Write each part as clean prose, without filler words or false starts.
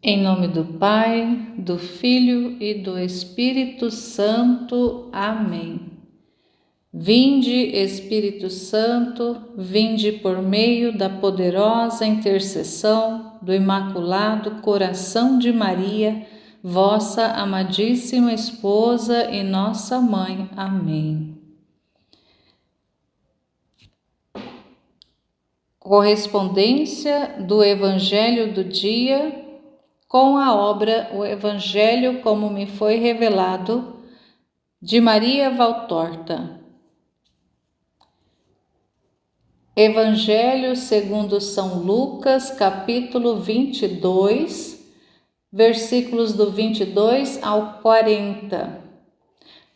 Em nome do Pai, do Filho e do Espírito Santo. Amém. Vinde, Espírito Santo, vinde por meio da poderosa intercessão do Imaculado Coração de Maria, vossa amadíssima esposa e nossa mãe. Amém. Correspondência do Evangelho do dia com a obra O Evangelho como me foi revelado, de Maria Valtorta. Evangelho segundo São Lucas, capítulo 22, versículos do 22 ao 40.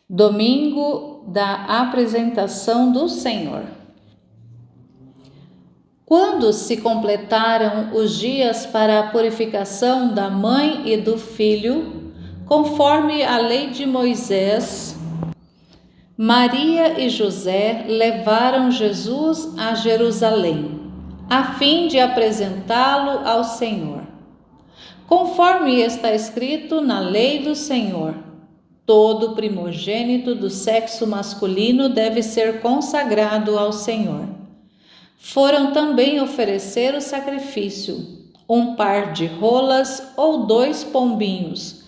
Domingo da apresentação do Senhor. Quando se completaram os dias para a purificação da mãe e do filho, conforme a lei de Moisés, Maria e José levaram Jesus a Jerusalém, a fim de apresentá-lo ao Senhor. Conforme está escrito na lei do Senhor, todo primogênito do sexo masculino deve ser consagrado ao Senhor. Foram também oferecer o sacrifício, um par de rolas ou 2 pombinhos,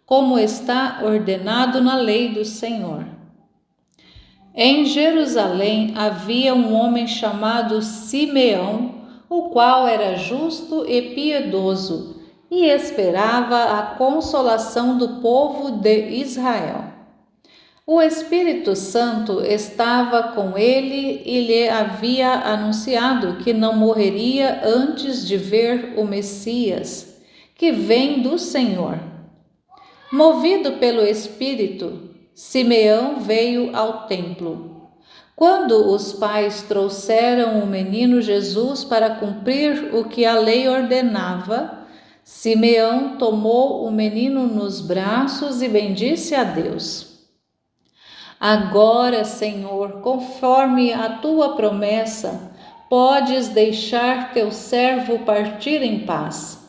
como está ordenado na lei do Senhor. Em Jerusalém havia um homem chamado Simeão, o qual era justo e piedoso, e esperava a consolação do povo de Israel. O Espírito Santo estava com ele e lhe havia anunciado que não morreria antes de ver o Messias, que vem do Senhor. Movido pelo Espírito, Simeão veio ao templo. Quando os pais trouxeram o menino Jesus para cumprir o que a lei ordenava, Simeão tomou o menino nos braços e bendisse a Deus. Agora, Senhor, conforme a tua promessa, podes deixar teu servo partir em paz,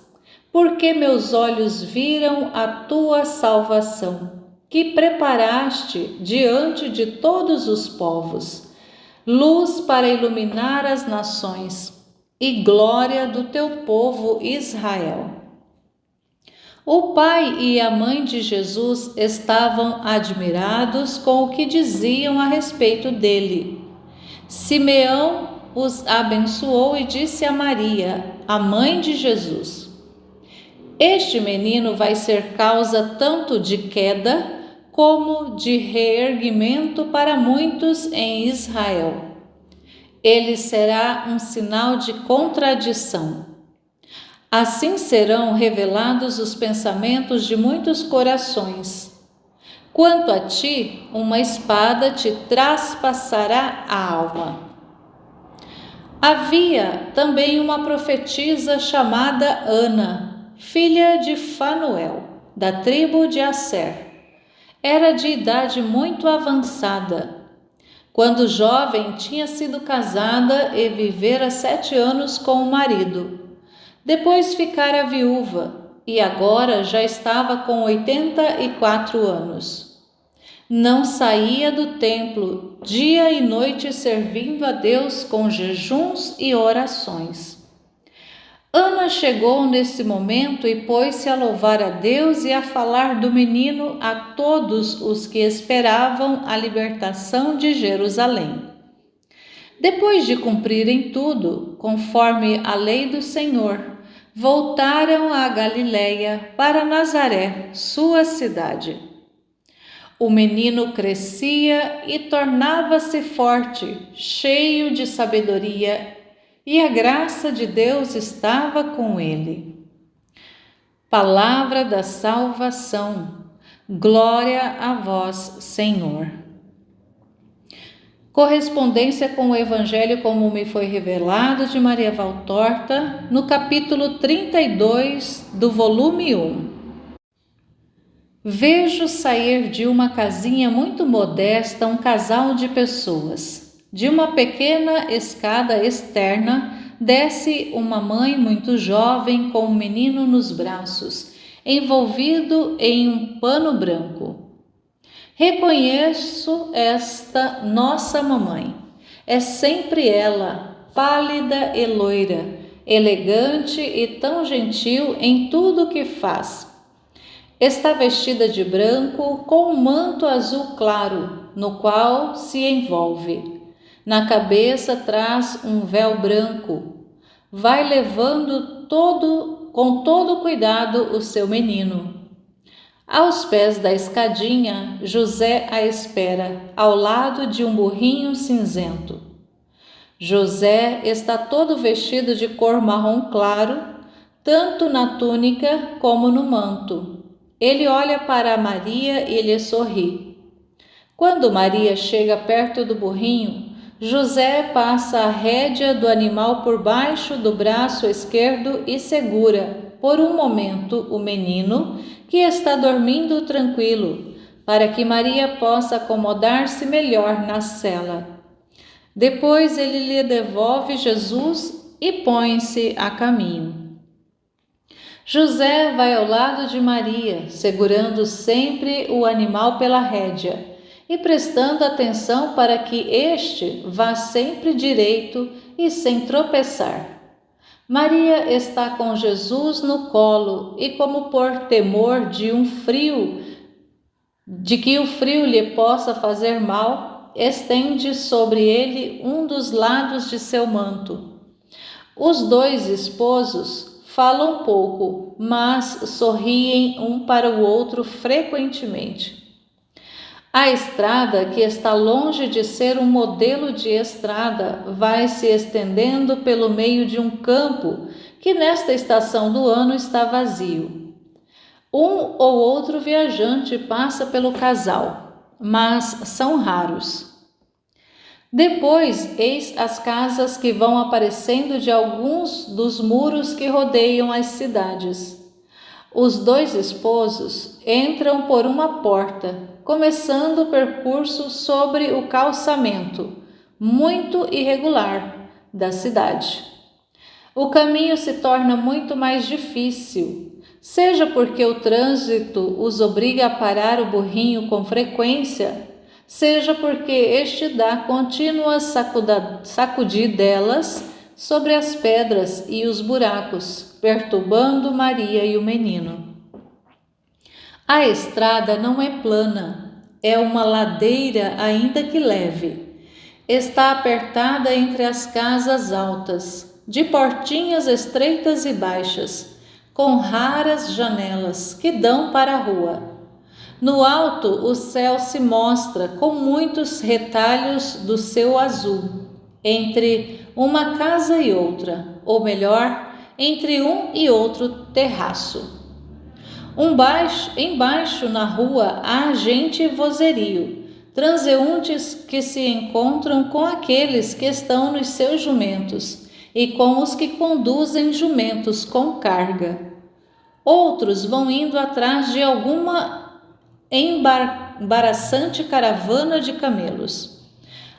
porque meus olhos viram a tua salvação, que preparaste diante de todos os povos, luz para iluminar as nações e glória do teu povo Israel. O pai e a mãe de Jesus estavam admirados com o que diziam a respeito dele. Simeão os abençoou e disse a Maria, a mãe de Jesus: Este menino vai ser causa tanto de queda como de reerguimento para muitos em Israel. Ele será um sinal de contradição. Assim serão revelados os pensamentos de muitos corações. Quanto a ti, uma espada te traspassará a alma. Havia também uma profetisa chamada Ana, filha de Fanuel, da tribo de Asser. Era de idade muito avançada. Quando jovem, tinha sido casada e vivera 7 anos com o marido. Depois ficara viúva e agora já estava com 84 anos. Não saía do templo, dia e noite servindo a Deus com jejuns e orações. Ana chegou nesse momento e pôs-se a louvar a Deus e a falar do menino a todos os que esperavam a libertação de Jerusalém. Depois de cumprirem tudo, conforme a lei do Senhor, voltaram a Galiléia para Nazaré, sua cidade. O menino crescia e tornava-se forte, cheio de sabedoria, e a graça de Deus estava com ele. Palavra da salvação. Glória a vós, Senhor. Correspondência com o Evangelho como me foi revelado, de Maria Valtorta, no capítulo 32 do volume 1. Vejo sair de uma casinha muito modesta um casal de pessoas. De uma pequena escada externa desce uma mãe muito jovem com um menino nos braços, envolvido em um pano branco. Reconheço esta nossa mamãe. É sempre ela, pálida e loira, elegante e tão gentil em tudo o que faz. Está vestida de branco com um manto azul claro, no qual se envolve. Na cabeça traz um véu branco. Vai levando com todo cuidado o seu menino. Aos pés da escadinha, José a espera, ao lado de um burrinho cinzento. José está todo vestido de cor marrom claro, tanto na túnica como no manto. Ele olha para Maria e lhe sorri. Quando Maria chega perto do burrinho, José passa a rédea do animal por baixo do braço esquerdo e segura, por um momento, o menino, que está dormindo tranquilo, para que Maria possa acomodar-se melhor na sela. Depois ele lhe devolve Jesus e põe-se a caminho. José vai ao lado de Maria, segurando sempre o animal pela rédea e prestando atenção para que este vá sempre direito e sem tropeçar. Maria está com Jesus no colo e, como por temor de que o frio lhe possa fazer mal, estende sobre ele um dos lados de seu manto. Os dois esposos falam pouco, mas sorriem um para o outro frequentemente. A estrada, que está longe de ser um modelo de estrada, vai se estendendo pelo meio de um campo que nesta estação do ano está vazio. Um ou outro viajante passa pelo casal, mas são raros. Depois, eis as casas que vão aparecendo de alguns dos muros que rodeiam as cidades. Os dois esposos entram por uma porta, começando o percurso sobre o calçamento, muito irregular, da cidade. O caminho se torna muito mais difícil, seja porque o trânsito os obriga a parar o burrinho com frequência, seja porque este dá contínuas sacudidelas sobre as pedras e os buracos, perturbando Maria e o menino. A estrada não é plana, é uma ladeira ainda que leve. Está apertada entre as casas altas, de portinhas estreitas e baixas, com raras janelas que dão para a rua. No alto, o céu se mostra com muitos retalhos do seu azul, entre uma casa e outra, ou melhor, entre um e outro terraço. Embaixo na rua há gente e vozerio, transeuntes que se encontram com aqueles que estão nos seus jumentos e com os que conduzem jumentos com carga. Outros vão indo atrás de alguma embaraçante caravana de camelos.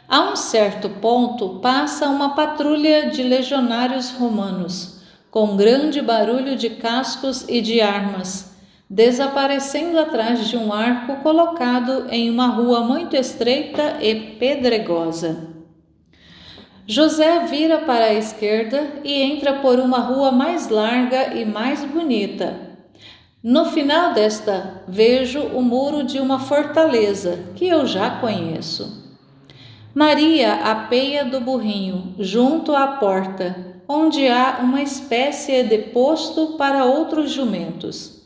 A um certo ponto passa uma patrulha de legionários romanos, com grande barulho de cascos e de armas, desaparecendo atrás de um arco colocado em uma rua muito estreita e pedregosa. José vira para a esquerda e entra por uma rua mais larga e mais bonita. No final desta, vejo o muro de uma fortaleza que eu já conheço. Maria apeia do burrinho junto à porta, onde há uma espécie de posto para outros jumentos.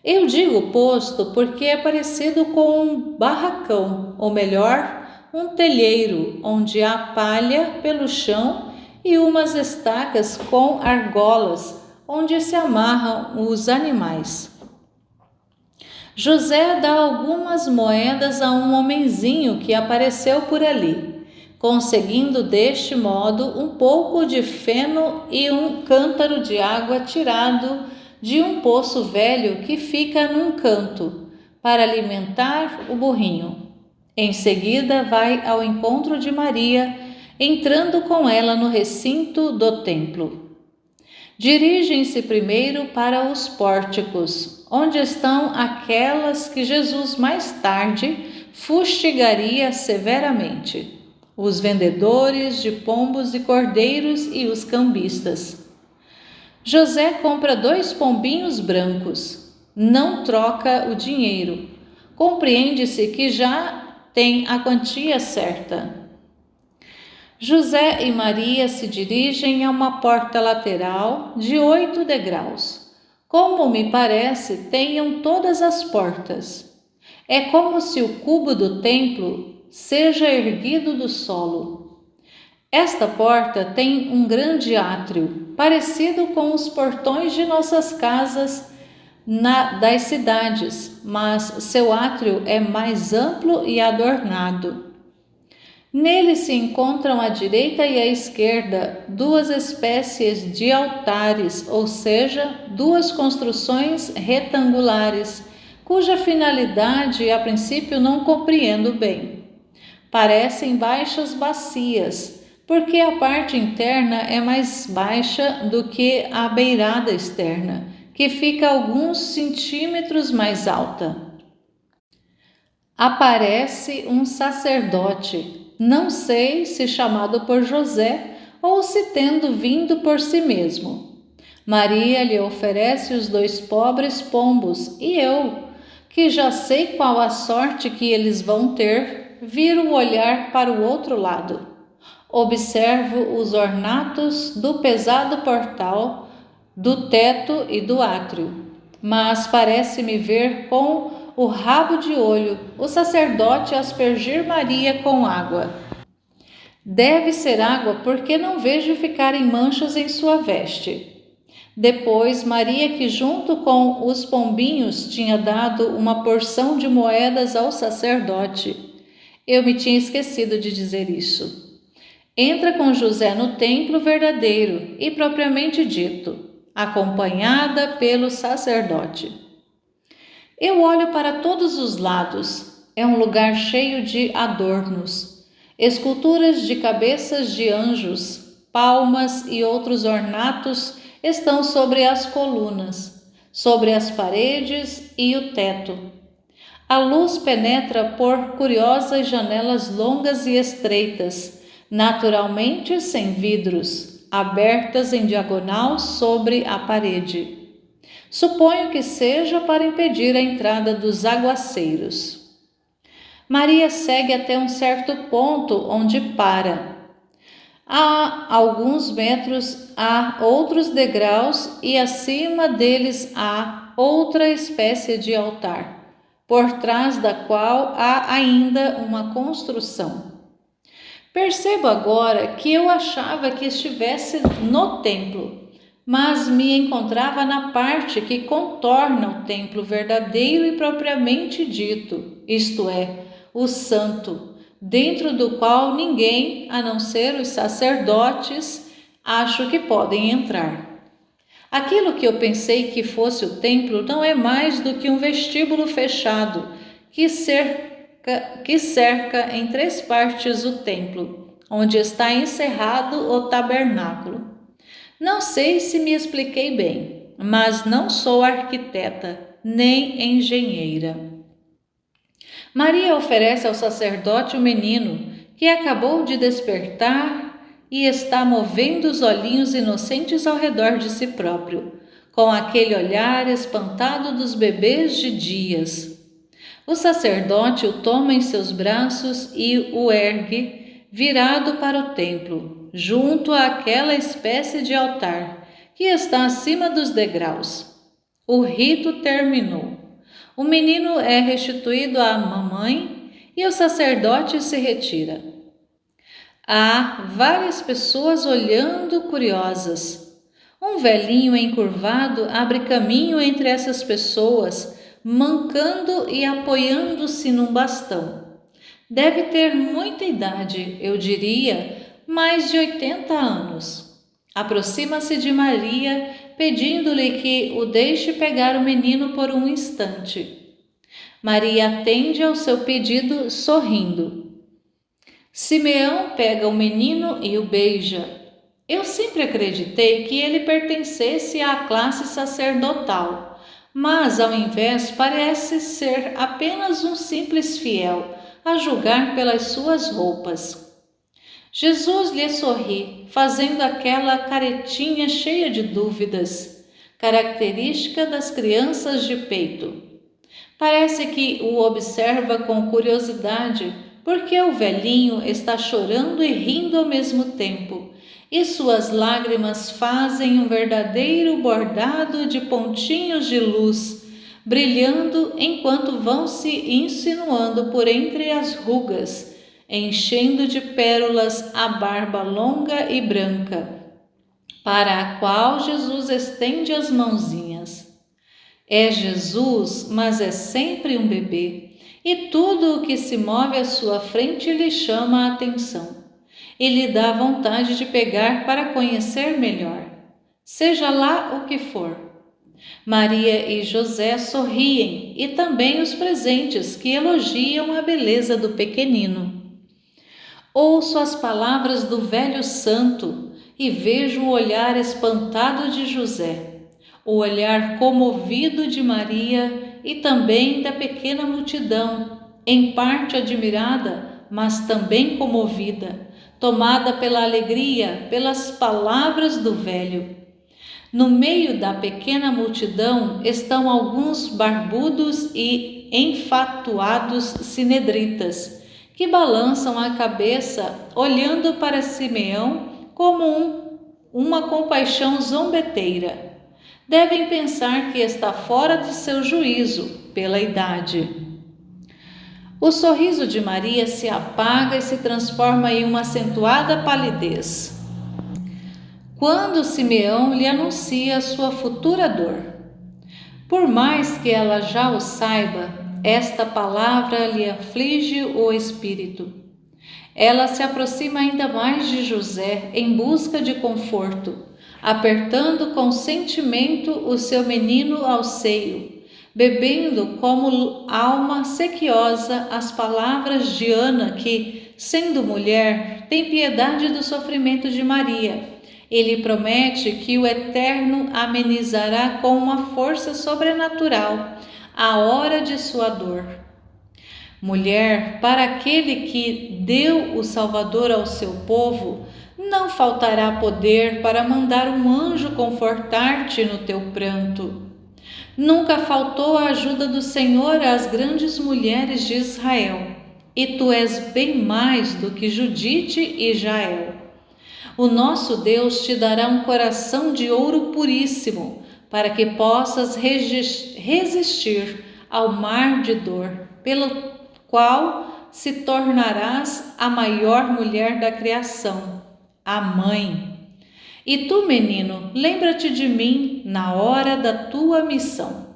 Eu digo posto porque é parecido com um barracão, ou melhor, um telheiro, onde há palha pelo chão e umas estacas com argolas, onde se amarram os animais. José dá algumas moedas a um homenzinho que apareceu por ali, conseguindo deste modo um pouco de feno e um cântaro de água tirado de um poço velho que fica num canto, para alimentar o burrinho. Em seguida vai ao encontro de Maria entrando com ela no recinto do templo. Dirigem-se primeiro para os pórticos, onde estão aquelas que Jesus mais tarde fustigaria severamente: os vendedores de pombos e cordeiros e os cambistas. José compra 2 pombinhos brancos, não troca o dinheiro. Compreende-se que já tem a quantia certa. José e Maria se dirigem a uma porta lateral de 8 degraus. Como me parece, tenham todas as portas. É como se o cubo do templo seja erguido do solo. Esta porta tem um grande átrio, parecido com os portões de nossas casas das cidades, mas seu átrio é mais amplo e adornado. Nele se encontram à direita e à esquerda 2 espécies de altares, ou seja, 2 construções retangulares, cuja finalidade a princípio não compreendo bem. Parecem baixas bacias, porque a parte interna é mais baixa do que a beirada externa, que fica alguns centímetros mais alta. Aparece um sacerdote, não sei se chamado por José ou se tendo vindo por si mesmo. Maria lhe oferece os 2 pobres pombos e eu, que já sei qual a sorte que eles vão ter, viro o olhar para o outro lado. Observo os ornatos do pesado portal, do teto e do átrio, mas parece-me ver com o rabo de olho o sacerdote aspergir Maria com água. Deve ser água, porque não vejo ficarem manchas em sua veste. Depois, Maria, que junto com os pombinhos tinha dado uma porção de moedas ao sacerdote. Eu me tinha esquecido de dizer isso. Entra com José no templo verdadeiro e propriamente dito, acompanhada pelo sacerdote. Eu olho para todos os lados. É um lugar cheio de adornos, esculturas de cabeças de anjos, palmas e outros ornatos estão sobre as colunas, sobre as paredes e o teto. A luz penetra por curiosas janelas longas e estreitas, naturalmente sem vidros, abertas em diagonal sobre a parede. Suponho que seja para impedir a entrada dos aguaceiros. Maria segue até um certo ponto onde para. A alguns metros há outros degraus e acima deles há outra espécie de altar, por trás da qual há ainda uma construção. Percebo agora que eu achava que estivesse no templo, mas me encontrava na parte que contorna o templo verdadeiro e propriamente dito, isto é, o santo, dentro do qual ninguém, a não ser os sacerdotes, acho que podem entrar. Aquilo que eu pensei que fosse o templo não é mais do que um vestíbulo fechado que cerca em 3 partes o templo, onde está encerrado o tabernáculo. Não sei se me expliquei bem, mas não sou arquiteta nem engenheira. Maria oferece ao sacerdote o menino, que acabou de despertar e está movendo os olhinhos inocentes ao redor de si próprio, com aquele olhar espantado dos bebês de dias. O sacerdote o toma em seus braços e o ergue, virado para o templo, junto àquela espécie de altar que está acima dos degraus. O rito terminou. O menino é restituído à mamãe e o sacerdote se retira. Há várias pessoas olhando curiosas. Um velhinho encurvado abre caminho entre essas pessoas, mancando e apoiando-se num bastão. Deve ter muita idade, eu diria, mais de 80 anos. Aproxima-se de Maria, pedindo-lhe que o deixe pegar o menino por um instante. Maria atende ao seu pedido sorrindo. Simeão pega o menino e o beija. Eu sempre acreditei que ele pertencesse à classe sacerdotal, mas ao invés parece ser apenas um simples fiel, a julgar pelas suas roupas. Jesus lhe sorri, fazendo aquela caretinha cheia de dúvidas, característica das crianças de peito. Parece que o observa com curiosidade, porque o velhinho está chorando e rindo ao mesmo tempo, e suas lágrimas fazem um verdadeiro bordado de pontinhos de luz, brilhando enquanto vão se insinuando por entre as rugas, enchendo de pérolas a barba longa e branca, para a qual Jesus estende as mãozinhas. É Jesus, mas é sempre um bebê, e tudo o que se move à sua frente lhe chama a atenção. E lhe dá vontade de pegar para conhecer melhor, seja lá o que for. Maria e José sorriem, e também os presentes que elogiam a beleza do pequenino. Ouço as palavras do velho santo e vejo o olhar espantado de José, o olhar comovido de Maria e também da pequena multidão, em parte admirada, mas também comovida, tomada pela alegria, pelas palavras do velho. No meio da pequena multidão estão alguns barbudos e enfatuados sinedritas, que balançam a cabeça olhando para Simeão como uma compaixão zombeteira. Devem pensar que está fora de seu juízo pela idade. O sorriso de Maria se apaga e se transforma em uma acentuada palidez quando Simeão lhe anuncia sua futura dor. Por mais que ela já o saiba, esta palavra lhe aflige o espírito. Ela se aproxima ainda mais de José em busca de conforto, apertando com sentimento o seu menino ao seio, bebendo como alma sequiosa as palavras de Ana que, sendo mulher, tem piedade do sofrimento de Maria. Ele promete que o Eterno amenizará com uma força sobrenatural a hora de sua dor. Mulher, para aquele que deu o Salvador ao seu povo, não faltará poder para mandar um anjo confortar-te no teu pranto. Nunca faltou a ajuda do Senhor às grandes mulheres de Israel, e tu és bem mais do que Judite e Jael. O nosso Deus te dará um coração de ouro puríssimo, para que possas resistir ao mar de dor, pelo qual se tornarás a maior mulher da criação, a mãe. E tu, menino, lembra-te de mim na hora da tua missão.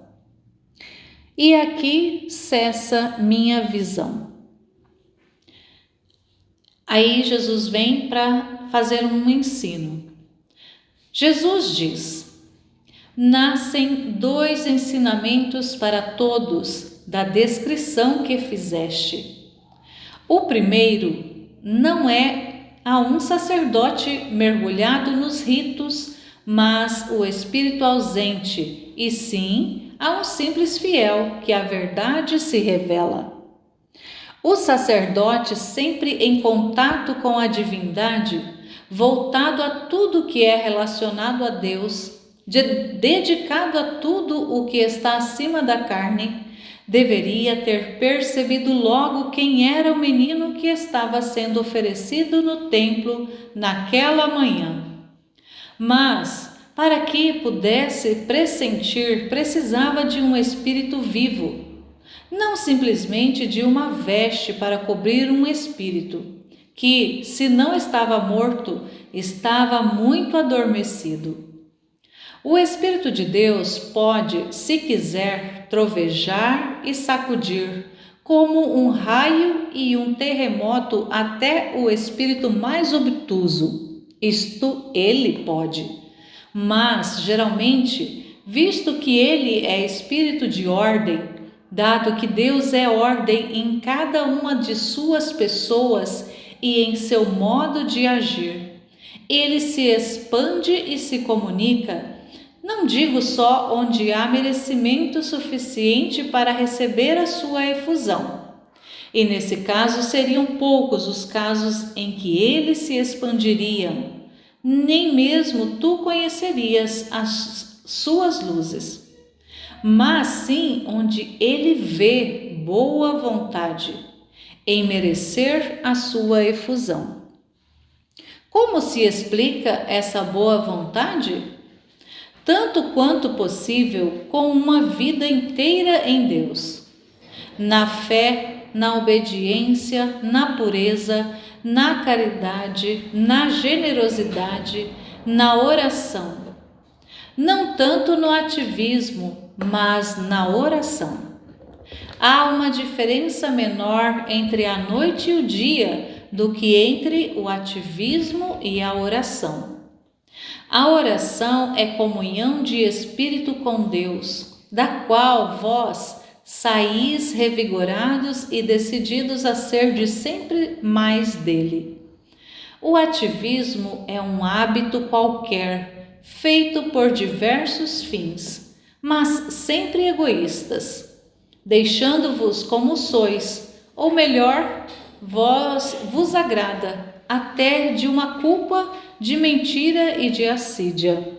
E aqui cessa minha visão. Aí Jesus vem para fazer um ensino. Jesus diz: nascem dois ensinamentos para todos da descrição que fizeste. O primeiro não é a um sacerdote mergulhado nos ritos, mas o espírito ausente, e sim a um simples fiel que a verdade se revela. O sacerdote, sempre em contato com a divindade, voltado a tudo que é relacionado a Deus, dedicado a tudo o que está acima da carne, deveria ter percebido logo quem era o menino que estava sendo oferecido no templo naquela manhã. Mas, para que pudesse pressentir, precisava de um espírito vivo, não simplesmente de uma veste para cobrir um espírito, que, se não estava morto, estava muito adormecido. O Espírito de Deus pode, se quiser, trovejar e sacudir, como um raio e um terremoto até o espírito mais obtuso. Isto ele pode. Mas, geralmente, visto que ele é espírito de ordem, dado que Deus é ordem em cada uma de suas pessoas, e em seu modo de agir. Ele se expande e se comunica, não digo só onde há merecimento suficiente para receber a sua efusão. E nesse caso seriam poucos os casos em que ele se expandiria, nem mesmo tu conhecerias as suas luzes, mas sim onde ele vê boa vontade em merecer a sua efusão. Como se explica essa boa vontade? Tanto quanto possível, com uma vida inteira em Deus, na fé, na obediência, na pureza, na caridade, na generosidade, na oração. Não tanto no ativismo, mas na oração. Há uma diferença menor entre a noite e o dia do que entre o ativismo e a oração. A oração é comunhão de espírito com Deus, da qual vós saís revigorados e decididos a ser de sempre mais dele. O ativismo é um hábito qualquer, feito por diversos fins, mas sempre egoístas, deixando-vos como sois, ou melhor, vos agrada, até de uma culpa de mentira e de assídia.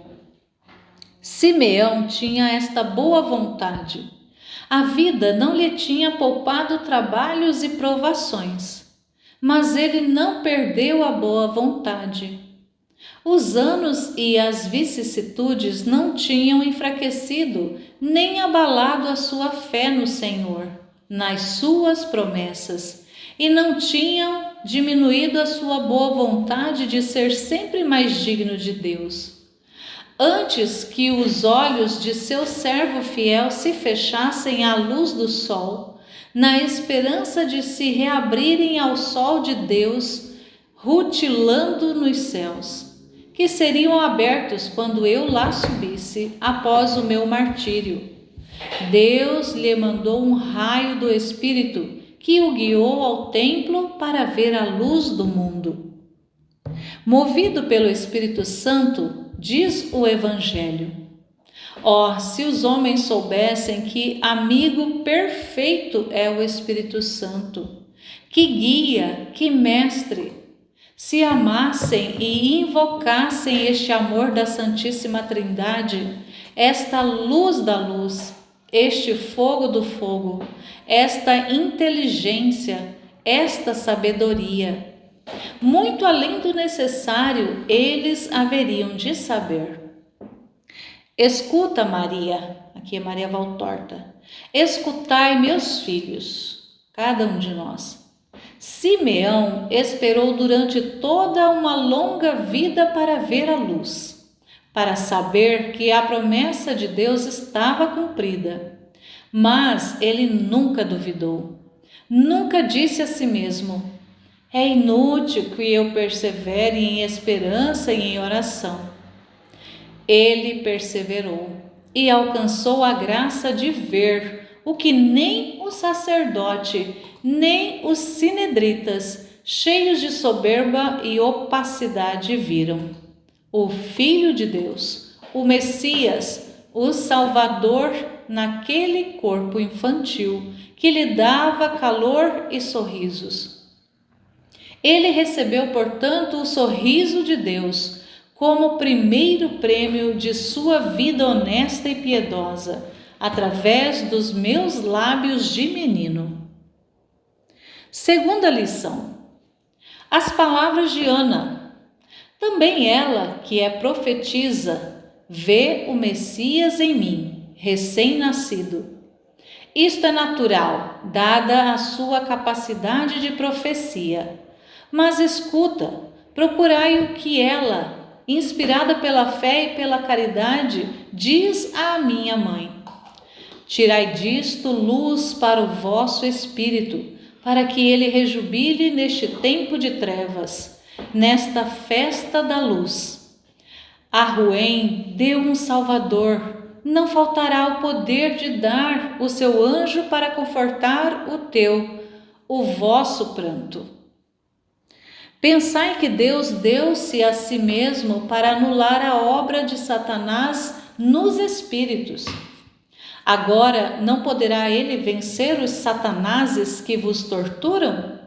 Simeão tinha esta boa vontade. A vida não lhe tinha poupado trabalhos e provações, mas ele não perdeu a boa vontade. Os anos e as vicissitudes não tinham enfraquecido nem abalado a sua fé no Senhor, nas suas promessas, e não tinham diminuído a sua boa vontade de ser sempre mais digno de Deus. Antes que os olhos de seu servo fiel se fechassem à luz do sol, na esperança de se reabrirem ao sol de Deus, rutilando nos céus, que seriam abertos quando eu lá subisse após o meu martírio. Deus lhe mandou um raio do Espírito que o guiou ao templo para ver a luz do mundo. Movido pelo Espírito Santo, diz o Evangelho: ó, se os homens soubessem que amigo perfeito é o Espírito Santo, que guia, que mestre, se amassem e invocassem este amor da Santíssima Trindade, esta luz da luz, este fogo do fogo, esta inteligência, esta sabedoria, muito além do necessário, eles haveriam de saber. Escuta, Maria, aqui é Maria Valtorta, escutai, meus filhos, cada um de nós. Simeão esperou durante toda uma longa vida para ver a luz, para saber que a promessa de Deus estava cumprida. Mas ele nunca duvidou, nunca disse a si mesmo: é inútil que eu persevere em esperança e em oração. Ele perseverou e alcançou a graça de ver o que nem o sacerdote, nem os sinedritas, cheios de soberba e opacidade, viram: o Filho de Deus, o Messias, o Salvador, naquele corpo infantil que lhe dava calor e sorrisos. Ele recebeu, portanto, o sorriso de Deus como primeiro prêmio de sua vida honesta e piedosa, através dos meus lábios de menino. Segunda lição: as palavras de Ana. Também ela, que é profetisa, vê o Messias em mim, recém-nascido. Isto é natural, dada a sua capacidade de profecia. Mas escuta, procurai o que ela, inspirada pela fé e pela caridade, diz à minha mãe. Tirai disto luz para o vosso espírito, para que ele rejubile neste tempo de trevas, nesta festa da luz. A Ruém deu um Salvador, não faltará o poder de dar o seu anjo para confortar o vosso pranto. Pensai que Deus deu-se a si mesmo para anular a obra de Satanás nos espíritos. Agora não poderá ele vencer os satanases que vos torturam?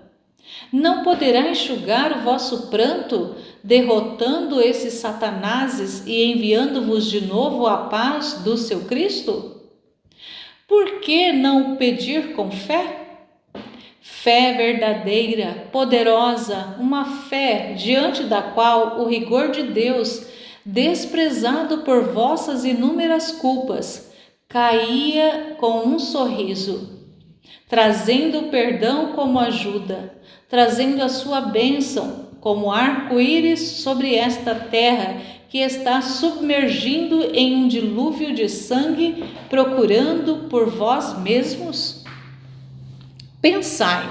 Não poderá enxugar o vosso pranto, derrotando esses satanases e enviando-vos de novo a paz do seu Cristo? Por que não o pedir com fé? Fé verdadeira, poderosa, uma fé diante da qual o rigor de Deus, desprezado por vossas inúmeras culpas, caía com um sorriso, trazendo o perdão como ajuda, trazendo a sua bênção como arco-íris sobre esta terra que está submergindo em um dilúvio de sangue, procurando por vós mesmos? Pensai,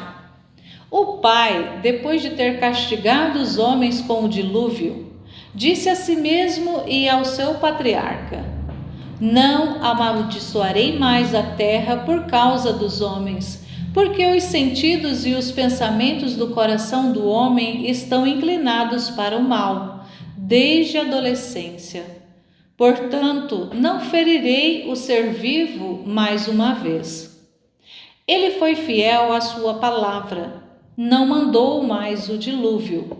o Pai, depois de ter castigado os homens com o dilúvio, disse a si mesmo e ao seu patriarca: não amaldiçoarei mais a terra por causa dos homens, porque os sentidos e os pensamentos do coração do homem estão inclinados para o mal, desde a adolescência. Portanto, não ferirei o ser vivo mais uma vez. Ele foi fiel à sua palavra, não mandou mais o dilúvio.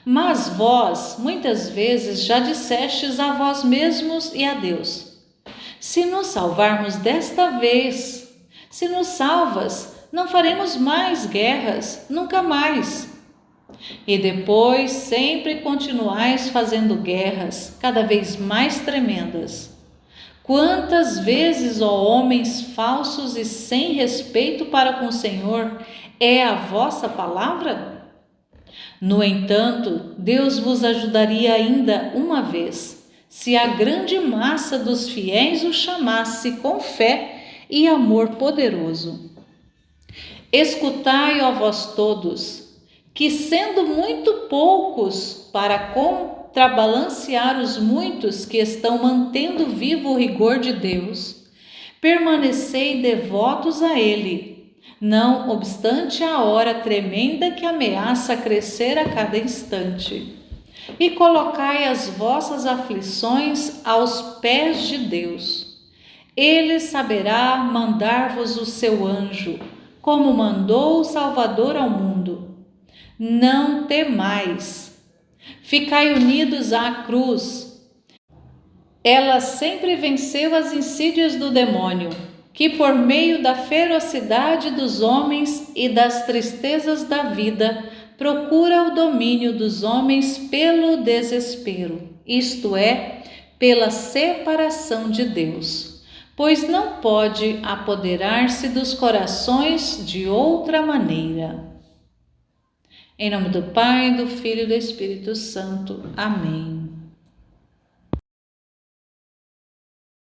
Mas vós, muitas vezes, já dissestes a vós mesmos e a Deus: se nos salvarmos desta vez, se nos salvas, não faremos mais guerras, nunca mais. E depois sempre continuais fazendo guerras, cada vez mais tremendas. Quantas vezes, ó homens falsos e sem respeito para com o Senhor, é a vossa palavra? No entanto, Deus vos ajudaria ainda uma vez, se a grande massa dos fiéis o chamasse com fé e amor poderoso. Escutai, ó vós todos, que sendo muito poucos para contrabalancear os muitos que estão mantendo vivo o rigor de Deus, permanecei devotos a Ele, não obstante a hora tremenda que ameaça crescer a cada instante. E colocai as vossas aflições aos pés de Deus. Ele saberá mandar-vos o seu anjo, como mandou o Salvador ao mundo. Não temais. Ficai unidos à cruz. Ela sempre venceu as insídias do demônio, que por meio da ferocidade dos homens e das tristezas da vida, procura o domínio dos homens pelo desespero, isto é, pela separação de Deus, pois não pode apoderar-se dos corações de outra maneira. Em nome do Pai, do Filho e do Espírito Santo. Amém.